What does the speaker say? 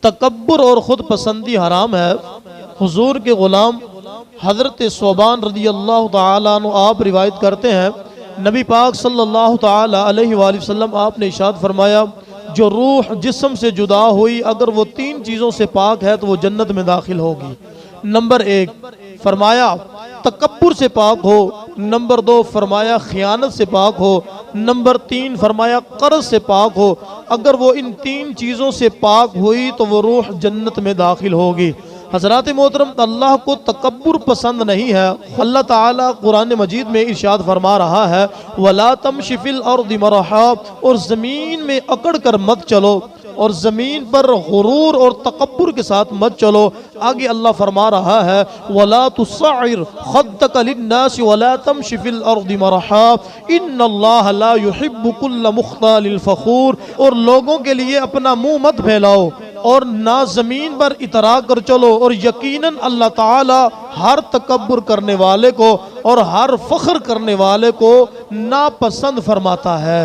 तकब्बुर और ख़ुद पसंदी हराम है। हुजूर के ग़ुलाम हज़रत सोबान रज़ी अल्लाह ताला अन्हु आप रिवायत करते हैं, नबी पाक सल्लल्लाहु ताला अलैहि वसल्लम आपने इरशाद फरमाया, जो रूह जिस्म से जुदा हुई अगर वो 3 चीज़ों से पाक है तो वो जन्नत में दाखिल होगी। नंबर 1 फरमाया तकब्बुर से पाक हो, नंबर 2 फरमाया खियानत से पाक हो, नंबर 3 फरमाया कर्ज से पाक हो। अगर वो इन 3 चीज़ों से पाक हुई तो वो रूह जन्नत में दाखिल होगी। हज़रात मोहतरम, अल्लाह को तकब्बुर पसंद नहीं है। अल्लाह ताला कुरान मजीद में इरशाद फरमा रहा है, वला तमशी फिल अर्दि मरहा, और ज़मीन में अकड़ कर मत चलो और ज़मीन पर गुरूर और तकब्बुर के साथ मत चलो। आगे अल्लाह फरमा रहा है, वला तुस्सइर खद्दक लिन्नास वला तमशी फिल अर्दि मरहा इन्नल्लाह ला युहिब्बु कुल्ल मुख्तालिल फखूर, और लोगों के लिए अपना मुंह मत फैलाओ और ना ज़मीन पर इतरा कर चलो, और यकीनन अल्लाह ताला हर तकब्बुर करने वाले को और हर फख्र करने वाले को नापसंद फरमाता है।